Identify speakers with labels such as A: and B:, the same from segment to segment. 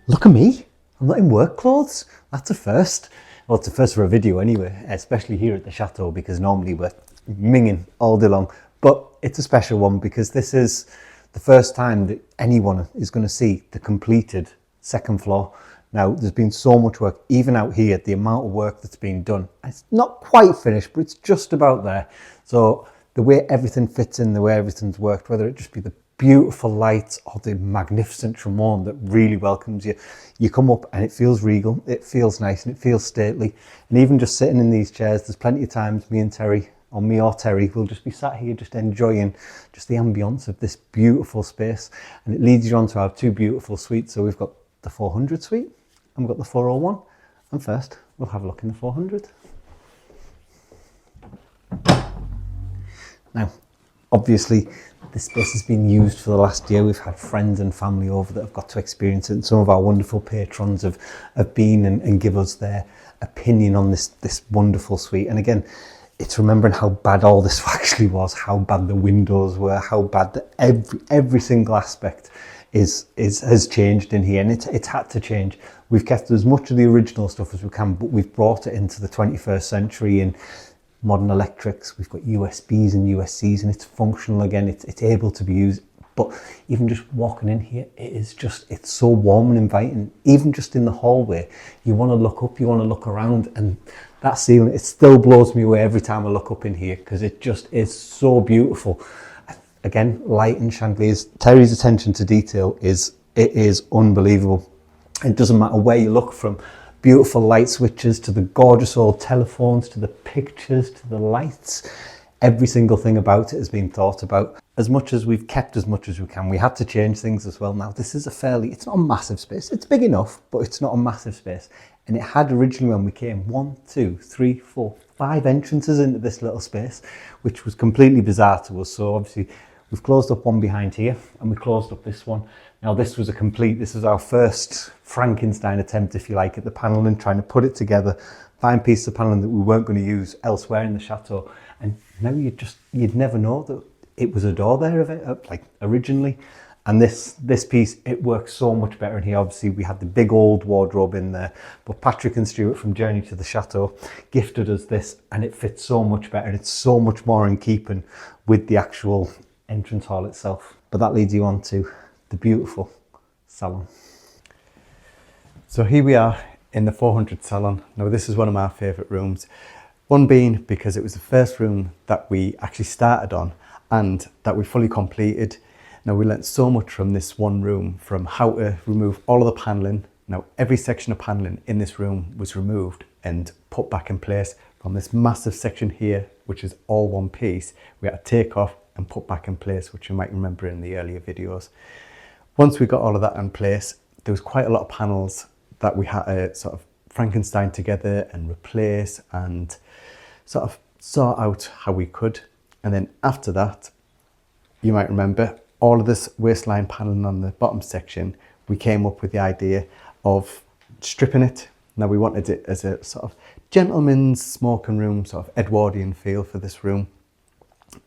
A: Look at me, I'm not in work clothes. That's a first. Well, it's a first for a video anyway, especially here at the Chateau, because normally we're minging all day long. But it's a special one because this is the first time that anyone is going to see the completed second floor. Now, there's been so much work, even out here, the amount of work that's been done. It's not quite finished, but it's just about there. So the way everything fits in, the way everything's worked, whether it just be the beautiful lights or the magnificent Tremont that really welcomes you. You come up and it feels regal, it feels nice and it feels stately. And even just sitting in these chairs, there's plenty of times me and Terry, or me or Terry, will just be sat here just enjoying just the ambience of this beautiful space. And it leads you on to our two beautiful suites. So we've got the 400 suite and we've got the 401. And first, we'll have a look in the 400. Now, obviously, this space has been used for the last year. We've had friends and family over that have got to experience it. And some of our wonderful patrons have been and give us their opinion on this wonderful suite. And again, it's remembering how bad all this actually was, how bad the windows were, how bad that every single aspect has changed in here. And it's had to change. We've kept as much of the original stuff as we can, but we've brought it into the 21st century and modern electrics. We've got USBs and USCs and it's functional again. It's able to be used. But even just walking in here, it's so warm and inviting. Even just in the hallway, you want to look up, you want to look around, and that ceiling, it still blows me away every time I look up in here because it just is so beautiful. Again, light and chandeliers. Terry's attention to detail is unbelievable. It doesn't matter where you look, from beautiful light switches to the gorgeous old telephones, to the pictures, to the lights. Every single thing about it has been thought about. As much as we've kept as much as we can, we had to change things as well. Now, this is it's not a massive space. It's big enough, but it's not a massive space. And it had originally, when we came, 1, 2, 3, 4, 5 entrances into this little space, which was completely bizarre to us. So obviously, we've closed up one behind here and we closed up this one. Now this was our first Frankenstein attempt, if you like, at the paneling, trying to put it together, find pieces of paneling that we weren't going to use elsewhere in the chateau. And now you'd never know that it was a door there of it, like originally. And this piece, it works so much better in here. Obviously we had the big old wardrobe in there, but Patrick and Stuart from Journey to the Chateau gifted us this and it fits so much better and it's so much more in keeping with the actual entrance hall itself. But that leads you on to the beautiful salon. So here we are in the 400 salon. Now this is one of my favourite rooms. One being because it was the first room that we actually started on and that we fully completed. Now we learnt so much from this one room, from how to remove all of the paneling. Now every section of paneling in this room was removed and put back in place. From this massive section here, which is all one piece, we had to take off and put back in place, which you might remember in the earlier videos. Once we got all of that in place, there was quite a lot of panels that we had to sort of Frankenstein together and replace and sort of sort out how we could. And then after that, you might remember all of this waistline paneling on the bottom section, we came up with the idea of stripping it. Now we wanted it as a sort of gentleman's smoking room, sort of Edwardian feel for this room.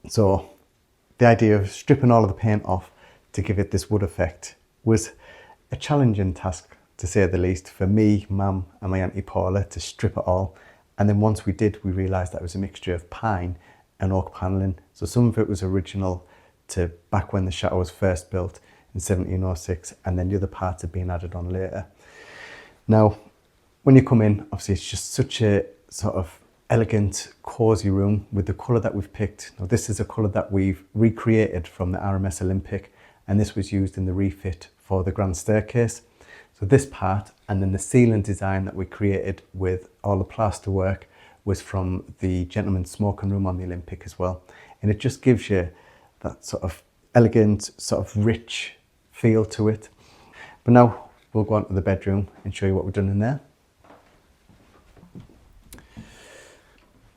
A: So the idea of stripping all of the paint off to give it this wood effect was a challenging task, to say the least, for me, Mum and my Auntie Paula to strip it all. And then once we did, we realised that it was a mixture of pine and oak panelling. So some of it was original to back when the chateau was first built in 1706, and then the other parts had been added on later. Now, when you come in, obviously it's just such a sort of elegant, cosy room with the colour that we've picked. Now this is a colour that we've recreated from the RMS Olympic, and this was used in the refit for the grand staircase. So this part, and then the ceiling design that we created with all the plaster work, was from the gentleman's smoking room on the Olympic as well. And it just gives you that sort of elegant, sort of rich feel to it. But now we'll go on to the bedroom and show you what we've done in there.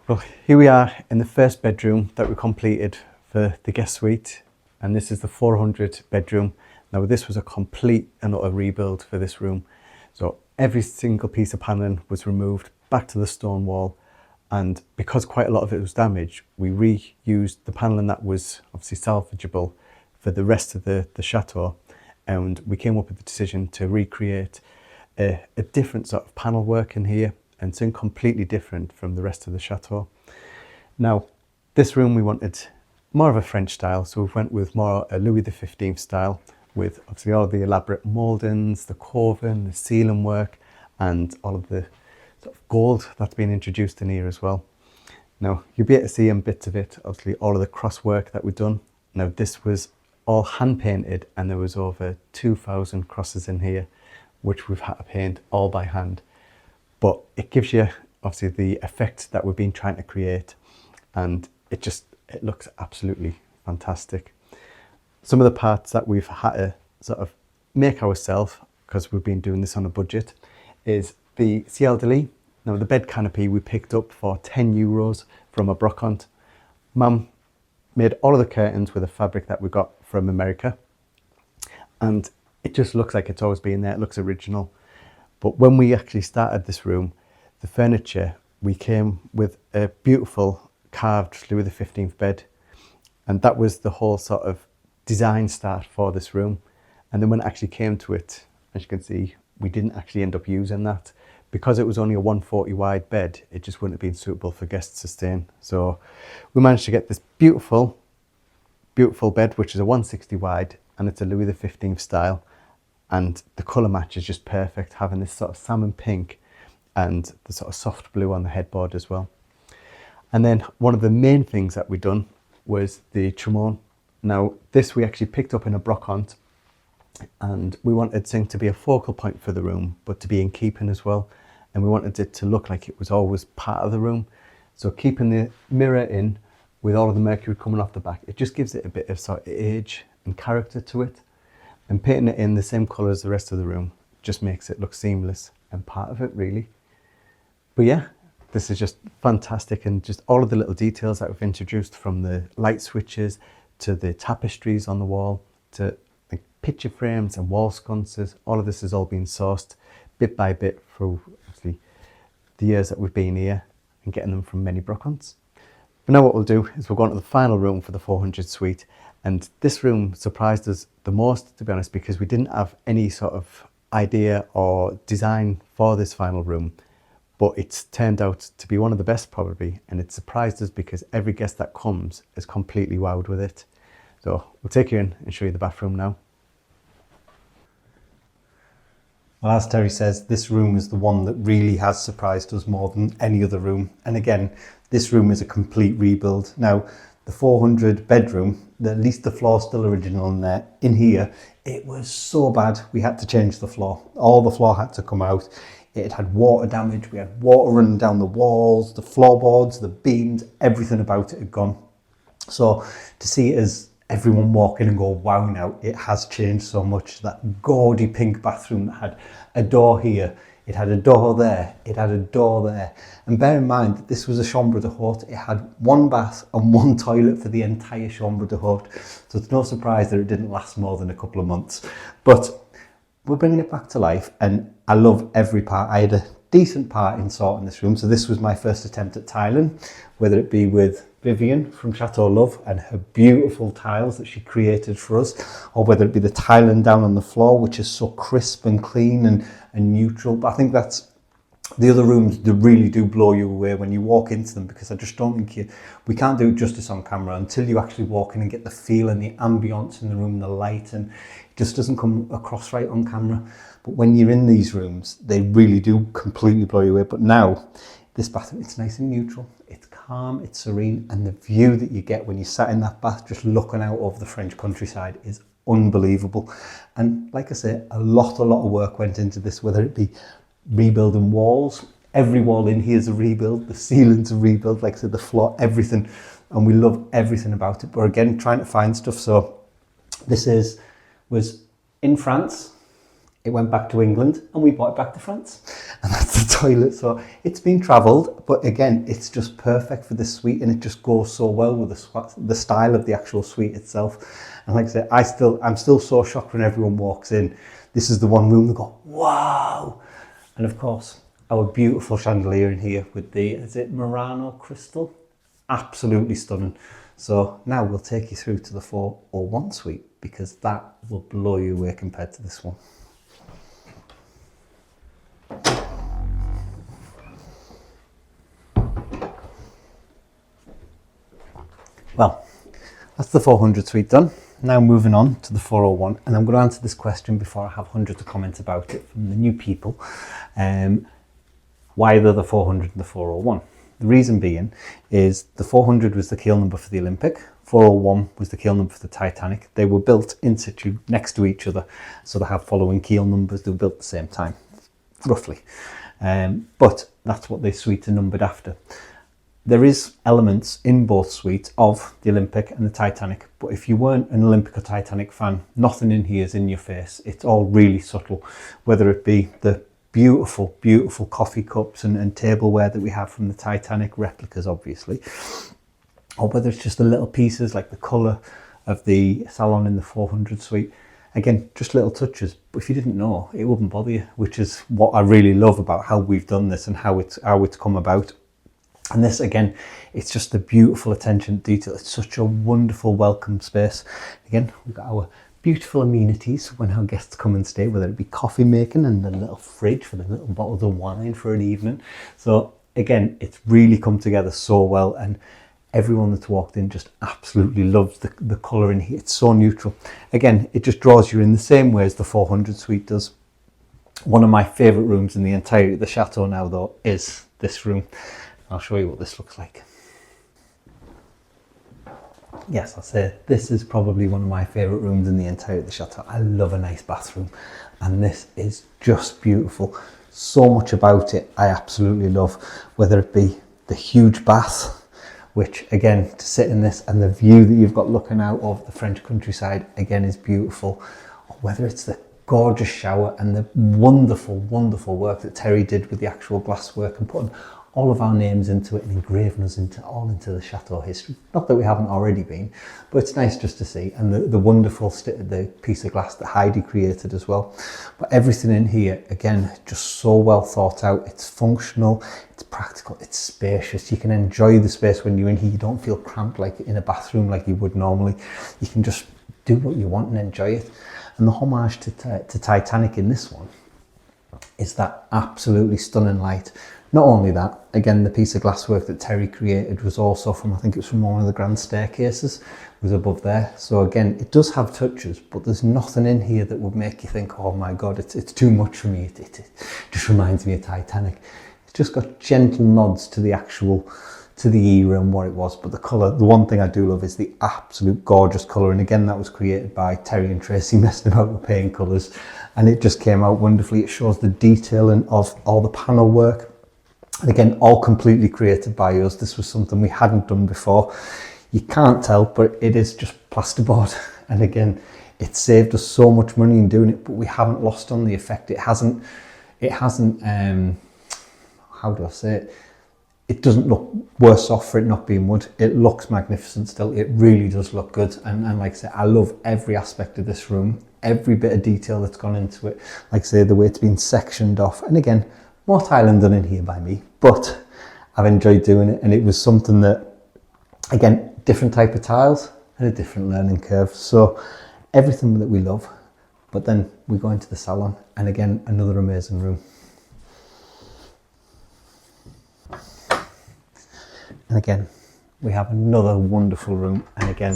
A: Well, here we are in the first bedroom that we completed for the guest suite, and this is the 400 bedroom. Now this was a complete and utter rebuild for this room. So every single piece of paneling was removed back to the stone wall, and because quite a lot of it was damaged, we reused the paneling that was obviously salvageable for the rest of the chateau,
B: and we came up with the decision to recreate a different sort of panel work in here, and something completely different from the rest of the chateau. Now, this room we wanted more of a French style, so we went with more a Louis XV style, with obviously all the elaborate mouldings, the carving, the ceiling work, and all of the sort of gold that's been introduced in here as well. Now, you'll be able to see in bits of it, obviously all of the cross work that we've done. Now, this was all hand painted, and there was over 2,000 crosses in here, which we've had to paint all by hand. But it gives you obviously the effect that we've been trying to create, and it looks absolutely fantastic. Some of the parts that we've had to sort of make ourselves, because we've been doing this on a budget, is the ciel de lit. Now, the bed canopy we picked up for €10 from a brocante. Mum made all of the curtains with a fabric that we got from America, and it just looks like it's always been there. It looks original. But when we actually started this room, the furniture, we came with a beautiful carved Louis XV bed, and that was the whole sort of design start for this room. And then when it actually came to it, as you can see, we didn't actually end up using that. Because it was only a 140 wide bed, it just wouldn't have been suitable for guests to stay in. So we managed to get this beautiful, beautiful bed, which is a 160 wide, and it's a Louis XV style. And the colour match is just perfect, having this sort of salmon pink and the sort of soft blue on the headboard as well. And then one of the main things that we done was the tremone. Now, this we actually picked up in a brocante, and we wanted thing to be a focal point for the room, but to be in keeping as well. And we wanted it to look like it was always part of the room. So keeping the mirror in with all of the mercury coming off the back, it just gives it a bit of sort of age and character to it. And painting it in the same colour as the rest of the room just makes it look seamless and part of it, really. But yeah, this is just fantastic, and just all of the little details that we've introduced, from the light switches to the tapestries on the wall to the picture frames and wall sconces. All of this has all been sourced bit by bit through obviously the years that we've been here, and getting them from many brocantes. But now what we'll do is we'll go on to the final room for the 400 suite. And this room surprised us the most, to be honest, because we didn't have any sort of idea or design for this final room. But it's turned out to be one of the best, probably, and it surprised us because every guest that comes is completely wowed with it. So we'll take you in and show you the bathroom now.
A: Well, as Terry says, this room is the one that really has surprised us more than any other room. And again, this room is a complete rebuild. Now, the 400 bedroom, at least the floor's still original in there. In here, it was so bad, we had to change the floor. All the floor had to come out. It had water damage, we had water running down the walls, the floorboards, the beams, everything about it had gone. So to see it as everyone walk in and go, wow, now it has changed so much. That gaudy pink bathroom that had a door here, it had a door there, it had a door there. And bear in mind that this was a chambre de haute. It had one bath and one toilet for the entire chambre de haute. So it's no surprise that it didn't last more than a couple of months. But we're bringing it back to life, and I love every part. I had a decent part in sorting this room. So this was my first attempt at tiling, whether it be with Vivian from Chateau Love and her beautiful tiles that she created for us, or whether it be the tiling down on the floor, which is so crisp and clean and neutral. But I think that's the other rooms that really do blow you away when you walk into them, because I just don't think we can't do it justice on camera until you actually walk in and get the feel and the ambience in the room, the light, and it just doesn't come across right on camera. But when you're in these rooms, they really do completely blow you away. But now, this bathroom, it's nice and neutral, it's calm, it's serene, and the view that you get when you sat in that bath just looking out over the French countryside is unbelievable. And like I say, a lot of work went into this, whether it be rebuilding walls. Every wall in here is a rebuild, the ceiling's a rebuild, like I said, the floor, everything, and we love everything about it. But again, trying to find stuff. So this was in France, it went back to England, and we brought it back to France, and that's the toilet. So it's been travelled, but again, it's just perfect for this suite, and it just goes so well with the style of the actual suite itself. And like I said, I'm still so shocked when everyone walks in. This is the one room they go, wow. And of course, our beautiful chandelier in here with the, is it Murano crystal? Absolutely stunning. So now we'll take you through to the 401 suite. because that will blow you away compared to this one. Well, that's the 400 suite done. Now moving on to the 401, and I'm going to answer this question before I have hundreds of comments about it from the new people. Why are there the 400 and the 401? The reason being is the 400 was the keel number for the Olympic, 401 was the keel number for the Titanic. They were built in situ next to each other, so they have following keel numbers. They were built at the same time, roughly. But that's what they suites are numbered after. There is elements in both suites of the Olympic and the Titanic, but if you weren't an Olympic or Titanic fan, nothing in here is in your face. It's all really subtle, whether it be the beautiful, beautiful coffee cups and tableware that we have from the Titanic, replicas obviously, or whether it's just the little pieces like the colour of the salon in the 400 suite. Again, just little touches, but if you didn't know, it wouldn't bother you, which is what I really love about how we've done this and how it's come about. And this, again, it's just the beautiful attention to detail. It's such a wonderful welcome space. Again, we've got our beautiful amenities when our guests come and stay, whether it be coffee making and the little fridge for the little bottles of wine for an evening. So again, it's really come together so well, and everyone that's walked in just absolutely loves the colour in here. It's so neutral. Again, it just draws you in the same way as the 400 suite does. One of my favourite rooms in the entirety of the Chateau now, though, is this room. I'll show you what this looks like. Yes, I'll say this is probably one of my favourite rooms in the entirety of the Chateau. I love a nice bathroom, and this is just beautiful. So much about it I absolutely love, whether it be the huge bath, which again, to sit in this, and the view that you've got looking out over the French countryside, again, is beautiful, or whether it's the gorgeous shower and the wonderful, wonderful work that Terry did with the actual glasswork and putting all of our names into it and engraving us into the Chateau history. Not that we haven't already been, but it's nice just to see. And the wonderful the piece of glass that Heidi created as well. But everything in here, again, just so well thought out. It's functional, it's practical, it's spacious. You can enjoy the space when you're in here. You don't feel cramped like in a bathroom like you would normally. You can just do what you want and enjoy it. And the homage to Titanic in this one is that absolutely stunning light. Not only that, again, the piece of glasswork that Terry created was also from, I think it was from one of the grand staircases, was above there. So again, it does have touches, but there's nothing in here that would make you think, oh my God, it's too much for me. It just reminds me of Titanic. It's just got gentle nods to the era and what it was. But the colour, the one thing I do love is the absolute gorgeous colour. And again, that was created by Terry and Tracy messing about with paint colours. And it just came out wonderfully. It shows the detailing of all the panel work. And again, all completely created by us. This was something we hadn't done before. You can't tell, but it is just plasterboard. And again, it saved us so much money in doing it, but we haven't lost on the effect. It hasn't, how do I say it? It doesn't look worse off for it not being wood. It looks magnificent still. It really does look good. And like I say, I love every aspect of this room, every bit of detail that's gone into it. Like I say, the way it's been sectioned off. And again, more tiling done in here by me, but I've enjoyed doing it, and it was something that, again, different type of tiles and a different learning curve. So everything that we love, but then we go into the salon, and again, another amazing room. And again, we have another wonderful room, and again,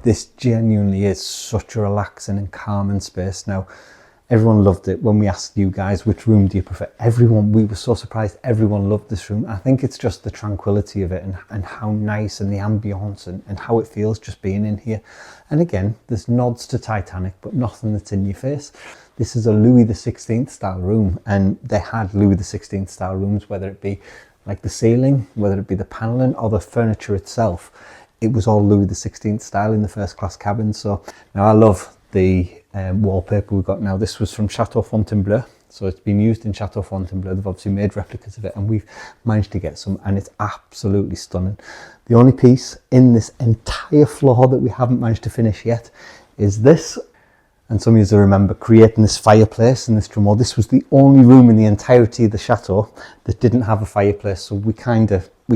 A: this genuinely is such a relaxing and calming space. Now, everyone loved it when we asked you guys which room do you prefer. We were so surprised. Everyone loved this room. I think it's just the tranquility of it and how nice, and the ambience and how it feels just being in here. And again, there's nods to Titanic, but nothing that's in your face. This is a Louis XVI style room, and they had Louis XVI style rooms, whether it be like the ceiling, whether it be the paneling or the furniture itself. It was all Louis XVI style in the first class cabin. So now I love the wallpaper we've got now. This was from Chateau Fontainebleau, so it's been used in Chateau Fontainebleau. They've obviously made replicas of it, and we've managed to get some, and it's absolutely stunning. The only piece in this entire floor that we haven't managed to finish yet is this. And some of you remember creating this fireplace in this Tremor. This was the only room in the entirety of the Chateau that didn't have a fireplace, so we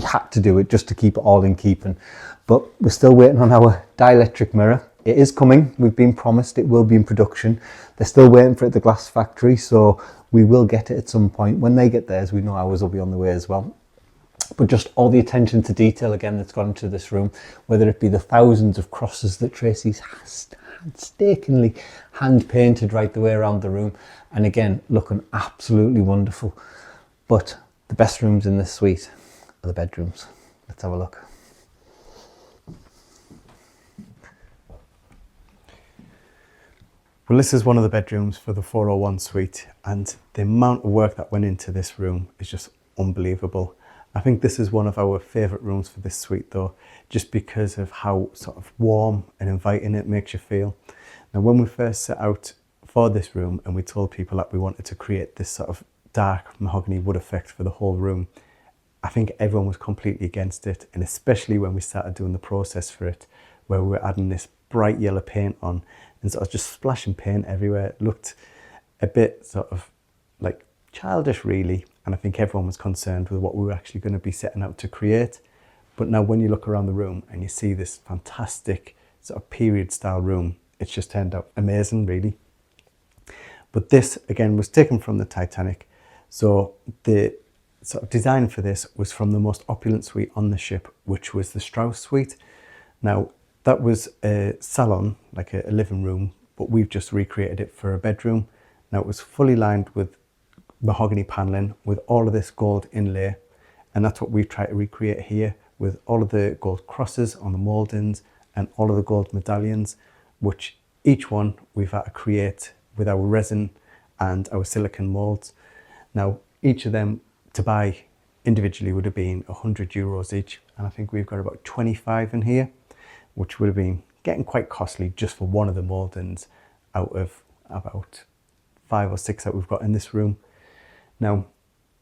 A: had to do it just to keep it all in keeping. But we're still waiting on our dielectric mirror. it is coming. We've been promised it will be in production. They're still waiting for it at the glass factory, so we will get it at some point. When they get theirs, we know ours will be on the way as well. But just all the attention to detail again that's gone into this room, whether it be the thousands of crosses that Tracy's painstakingly hand painted right the way around the room, and again looking absolutely wonderful. But the best rooms in this suite are the bedrooms. Let's have a look.
B: Well, this is one of the bedrooms for the 401 suite, and the amount of work that went into this room is just unbelievable. I think this is one of our favourite rooms for this suite though, just because of how sort of warm and inviting it makes you feel. Now, when we first set out for this room and we told people that we wanted to create this sort of dark mahogany wood effect for the whole room, I think everyone was completely against it, and especially when we started doing the process for it, where we were adding this bright yellow paint on and sort of just splashing paint everywhere. It looked a bit sort of like childish really, and I think everyone was concerned with what we were actually going to be setting out to create. But now when you look around the room and you see this fantastic sort of period style room, it's just turned out amazing really. But this again was taken from the Titanic, so the sort of design for this was from the most opulent suite on the ship, which was the Strauss suite. Now that was a salon, like a living room, but we've just recreated it for a bedroom. Now it was fully lined with mahogany paneling with all of this gold inlay, and that's what we've tried to recreate here, with all of the gold crosses on the mouldings and all of the gold medallions, which each one we've had to create with our resin and our silicone moulds. Now each of them to buy individually would have been €100 each, and I think we've got about 25 in here, which would have been getting quite costly just for one of the mouldings out of about 5 or 6 that we've got in this room. Now,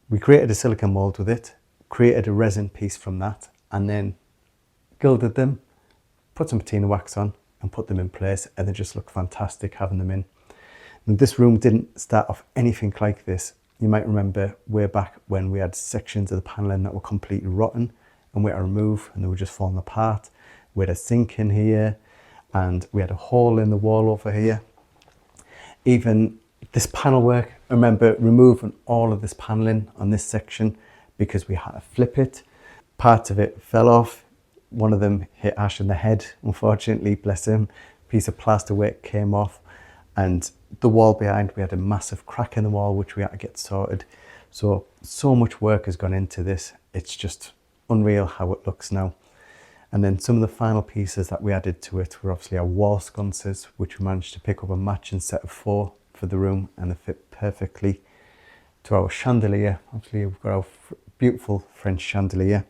B: we created a silicone mould with it, created a resin piece from that, and then gilded them, put some patina wax on and put them in place, and they just look fantastic having them in. And this room didn't start off anything like this. You might remember way back when we had sections of the panelling that were completely rotten and we had to remove and they were just falling apart. We had a sink in here and we had a hole in the wall over here. Even this panel work, I remember removing all of this panelling on this section because we had to flip it. Parts of it fell off. One of them hit Ash in the head, unfortunately, bless him. A piece of plasterwork came off, and the wall behind, we had a massive crack in the wall which we had to get sorted. So much work has gone into this. It's just unreal how it looks now. And then some of the final pieces that we added to it were obviously our wall sconces, which we managed to pick up a matching set of 4 for the room, and they fit perfectly to our chandelier. Obviously we've got our beautiful French chandelier,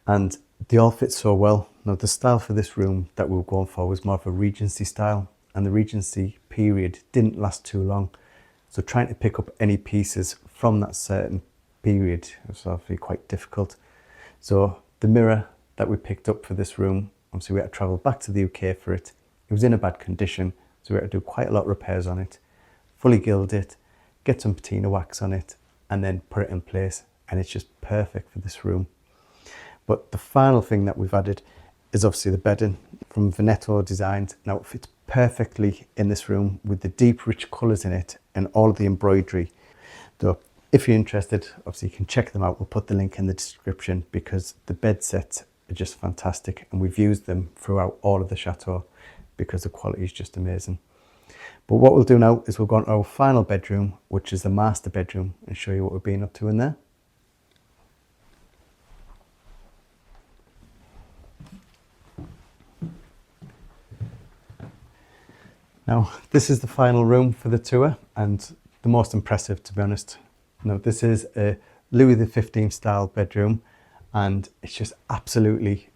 B: and they all fit so well. Now the style for this room that we were going for was more of a Regency style, and the Regency period didn't last too long. So trying to pick up any pieces from that certain period was obviously quite difficult. So the mirror that we picked up for this room, obviously we had to travel back to the UK for it. It was in a bad condition, so we had to do quite a lot of repairs on it, fully gild it, get some patina wax on it, and then put it in place, and it's just perfect for this room. But the final thing that we've added is obviously the bedding from Venetto Designs. Now it fits perfectly in this room with the deep rich colours in it and all of the embroidery. So if you're interested, obviously you can check them out. We'll put the link in the description because the bed sets are just fantastic, and we've used them throughout all of the chateau because the quality is just amazing. But what we'll do now is we'll go on to our final bedroom, which is the master bedroom, and show you what we've been up to in there. Now, this is the final room for the tour and the most impressive, to be honest. Now, this is a Louis XV style bedroom, and it's just absolutely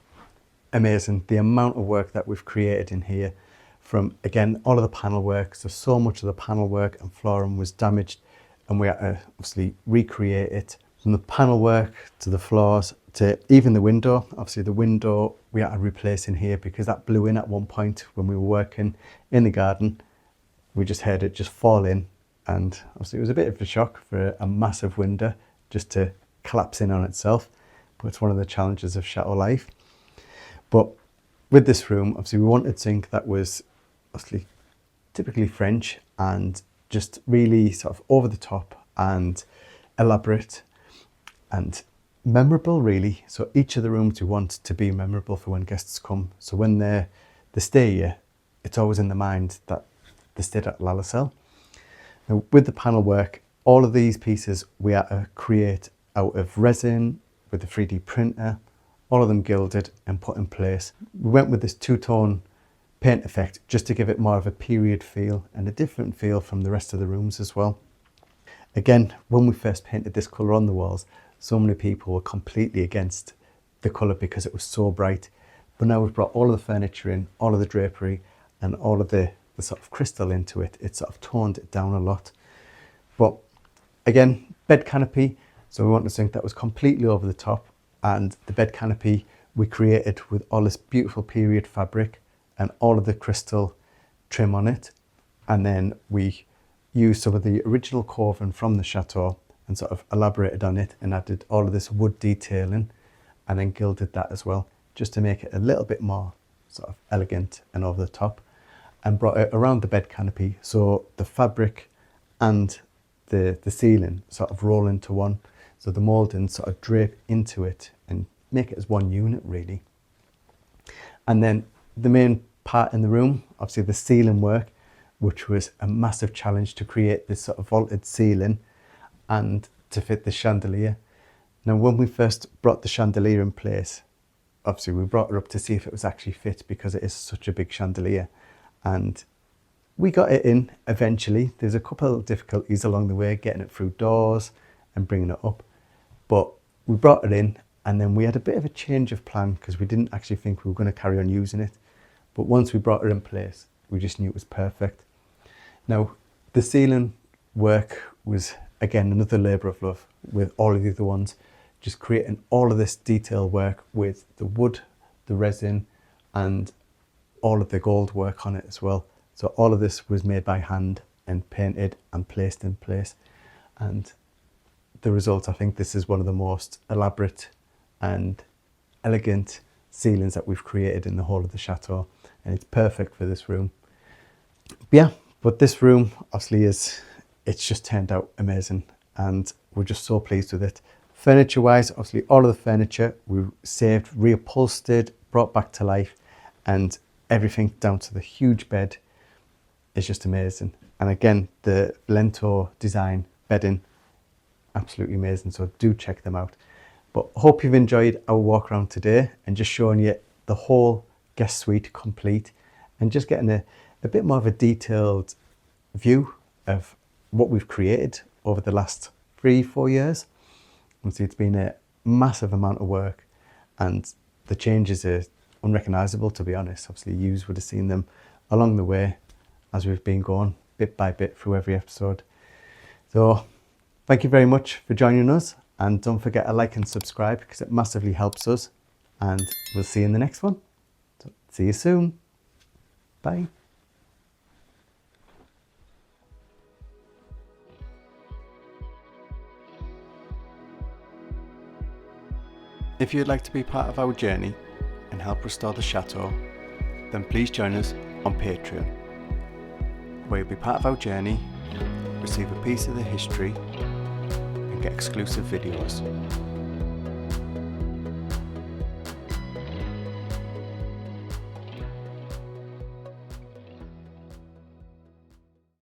B: amazing. The amount of work that we've created in here from, again, all of the panel work. So much of the panel work and flooring was damaged, and we had to obviously recreate it. From the panel work to the floors to even the window. Obviously the window we had to replace in here because that blew in at one point when we were working in the garden. We just heard it just fall in, and obviously it was a bit of a shock for a massive window just to collapse in on itself. But it's one of the challenges of chateau life. But with this room, obviously we wanted something that was obviously typically French and just really sort of over the top and elaborate and memorable really. So each of the rooms we want to be memorable for when guests come. So when they stay here, it's always in the mind that they stayed at Lalacelle. Now with the panel work, all of these pieces we had to create out of resin with the 3D printer, all of them gilded and put in place. We went with this two-tone paint effect just to give it more of a period feel and a different feel from the rest of the rooms as well. Again, when we first painted this colour on the walls, so many people were completely against the colour because it was so bright. But now we've brought all of the furniture in, all of the drapery and all of the sort of crystal into it. It's sort of toned it down a lot. But again, bed canopy. So we wanted something that was completely over the top, and the bed canopy we created with all this beautiful period fabric and all of the crystal trim on it. And then we used some of the original carving from the chateau and sort of elaborated on it and added all of this wood detailing and then gilded that as well, just to make it a little bit more sort of elegant and over the top, and brought it around the bed canopy so the fabric and the ceiling sort of roll into one. So the moulding sort of drape into it and make it as one unit really. And then the main part in the room, obviously the ceiling work, which was a massive challenge to create this sort of vaulted ceiling and to fit the chandelier. Now when we first brought the chandelier in place, obviously we brought it up to see if it was actually fit because it is such a big chandelier, and we got it in eventually. There's a couple of difficulties along the way, getting it through doors and bringing it up, but we brought it in, and then we had a bit of a change of plan because we didn't actually think we were going to carry on using it. But once we brought it in place, we just knew it was perfect. Now, the ceiling work was, again, another labour of love with all of the other ones, just creating all of this detail work with the wood, the resin, and all of the gold work on it as well. So all of this was made by hand and painted and placed in place. And the result, I think this is one of the most elaborate and elegant ceilings that we've created in the whole of the chateau, and it's perfect for this room. Yeah, but this room obviously it's just turned out amazing and we're just so pleased with it. Furniture wise, obviously all of the furniture we saved, reupholstered, brought back to life, and everything down to the huge bed is just amazing. And again, the venetto design bedding, absolutely amazing, so do check them out. But hope you've enjoyed our walk around today and just showing you the whole guest suite complete and just getting a bit more of a detailed view of what we've created over the last 3-4 years. Obviously it's been a massive amount of work and the changes are unrecognisable, to be honest. Obviously you would have seen them along the way as we've been going bit by bit through every episode. So thank you very much for joining us, and don't forget to like and subscribe because it massively helps us, and we'll see you in the next one. So, see you soon. Bye. If you'd like to be part of our journey and help restore the chateau, then please join us on Patreon, where you'll be part of our journey, receive a piece of the history and get exclusive videos.